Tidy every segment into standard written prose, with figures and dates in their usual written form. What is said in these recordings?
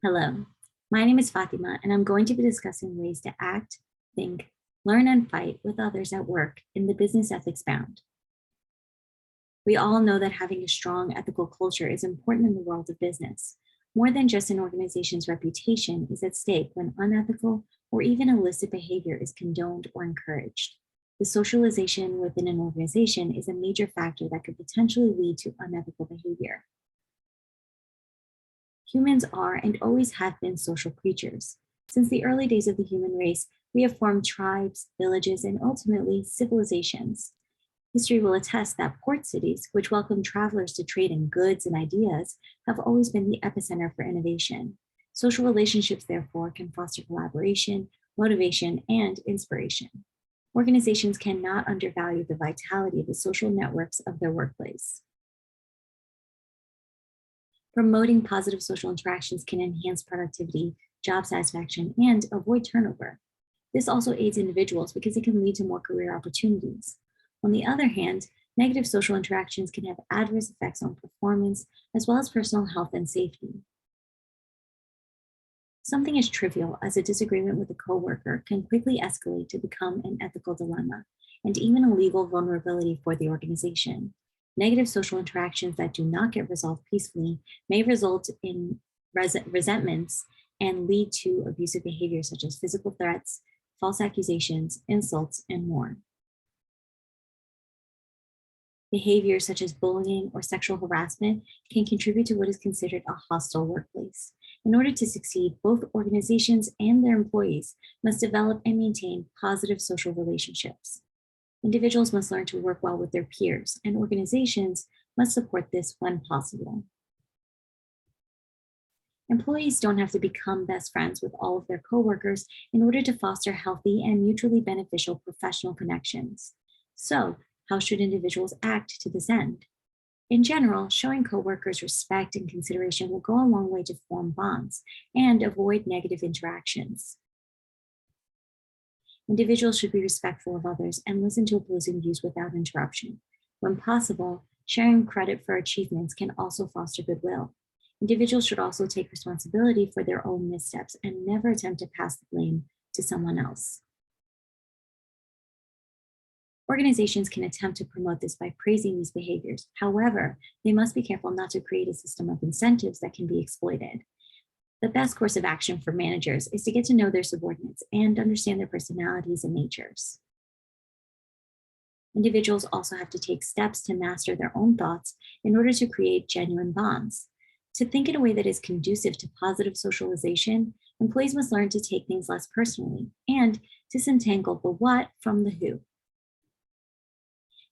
Hello, my name is Fatima, and I'm going to be discussing ways to act, think, learn, and fight with others at work in the Business Ethics Bound. We all know that having a strong ethical culture is important in the world of business. More than just an organization's reputation is at stake when unethical or even illicit behavior is condoned or encouraged. The socialization within an organization is a major factor that could potentially lead to unethical behavior. Humans are and always have been social creatures. Since the early days of the human race, we have formed tribes, villages, and ultimately civilizations. History will attest that port cities, which welcome travelers to trade in goods and ideas, have always been the epicenter for innovation. Social relationships, therefore, can foster collaboration, motivation, and inspiration. Organizations cannot undervalue the vitality of the social networks of their workplace. Promoting positive social interactions can enhance productivity, job satisfaction, and avoid turnover. This also aids individuals because it can lead to more career opportunities. On the other hand, negative social interactions can have adverse effects on performance as well as personal health and safety. Something as trivial as a disagreement with a coworker can quickly escalate to become an ethical dilemma and even a legal vulnerability for the organization. Negative social interactions that do not get resolved peacefully may result in resentments and lead to abusive behavior such as physical threats, false accusations, insults, and more. Behavior such as bullying or sexual harassment can contribute to what is considered a hostile workplace. In order to succeed, both organizations and their employees must develop and maintain positive social relationships. Individuals must learn to work well with their peers, and organizations must support this when possible. Employees don't have to become best friends with all of their coworkers in order to foster healthy and mutually beneficial professional connections. So, how should individuals act to this end? In general, showing coworkers respect and consideration will go a long way to form bonds and avoid negative interactions. Individuals should be respectful of others and listen to opposing views without interruption. When possible, sharing credit for achievements can also foster goodwill. Individuals should also take responsibility for their own missteps and never attempt to pass the blame to someone else. Organizations can attempt to promote this by praising these behaviors. However, they must be careful not to create a system of incentives that can be exploited. The best course of action for managers is to get to know their subordinates and understand their personalities and natures. Individuals also have to take steps to master their own thoughts in order to create genuine bonds. To think in a way that is conducive to positive socialization, employees must learn to take things less personally and disentangle the what from the who.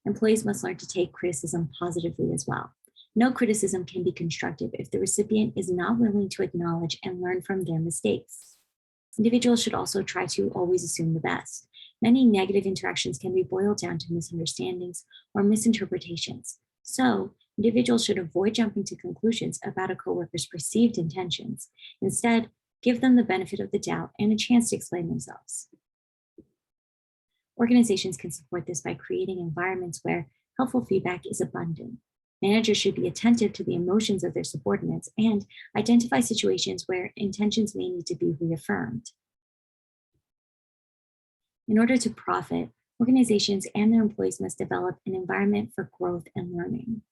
Employees must learn to take criticism positively as well. No criticism can be constructive if the recipient is not willing to acknowledge and learn from their mistakes. Individuals should also try to always assume the best. Many negative interactions can be boiled down to misunderstandings or misinterpretations. So, individuals should avoid jumping to conclusions about a coworker's perceived intentions. Instead, give them the benefit of the doubt and a chance to explain themselves. Organizations can support this by creating environments where helpful feedback is abundant. Managers should be attentive to the emotions of their subordinates and identify situations where intentions may need to be reaffirmed. In order to profit, organizations and their employees must develop an environment for growth and learning.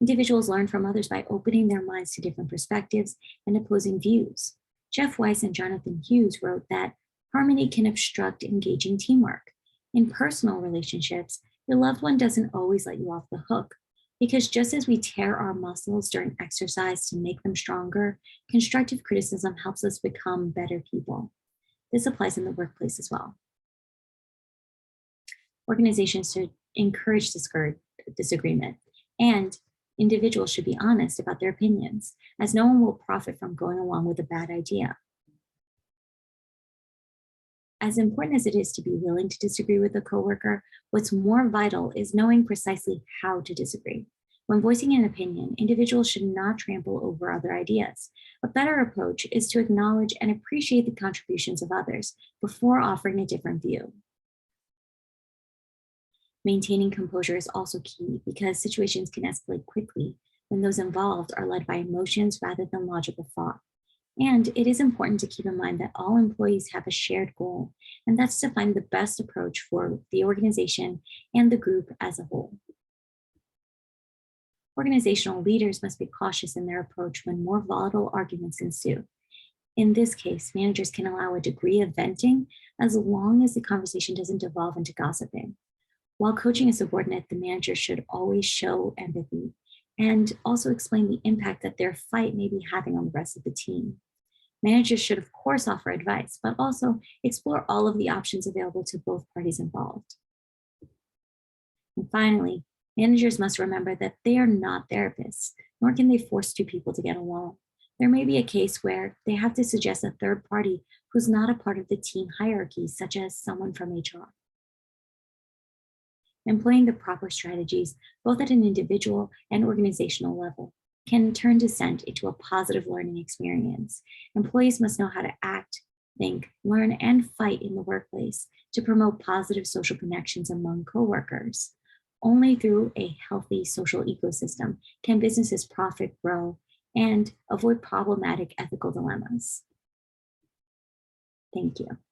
Individuals learn from others by opening their minds to different perspectives and opposing views. Jeff Weiss and Jonathan Hughes wrote that harmony can obstruct engaging teamwork. In personal relationships, your loved one doesn't always let you off the hook, because just as we tear our muscles during exercise to make them stronger, constructive criticism helps us become better people. This applies in the workplace as well. Organizations should encourage disagreement, and individuals should be honest about their opinions, as no one will profit from going along with a bad idea. As important as it is to be willing to disagree with a coworker, what's more vital is knowing precisely how to disagree. When voicing an opinion, individuals should not trample over other ideas. A better approach is to acknowledge and appreciate the contributions of others before offering a different view. Maintaining composure is also key because situations can escalate quickly when those involved are led by emotions rather than logical thought. And it is important to keep in mind that all employees have a shared goal, and that's to find the best approach for the organization and the group as a whole. Organizational leaders must be cautious in their approach when more volatile arguments ensue. In this case, managers can allow a degree of venting as long as the conversation doesn't devolve into gossiping. While coaching a subordinate, the manager should always show empathy and also explain the impact that their fight may be having on the rest of the team. Managers should, of course, offer advice, but also explore all of the options available to both parties involved. And finally, managers must remember that they are not therapists, nor can they force two people to get along. There may be a case where they have to suggest a third party who's not a part of the team hierarchy, such as someone from HR. Employing the proper strategies, both at an individual and organizational level, can turn dissent into a positive learning experience. Employees must know how to act, think, learn, and fight in the workplace to promote positive social connections among coworkers. Only through a healthy social ecosystem can businesses profit, grow, and avoid problematic ethical dilemmas. Thank you.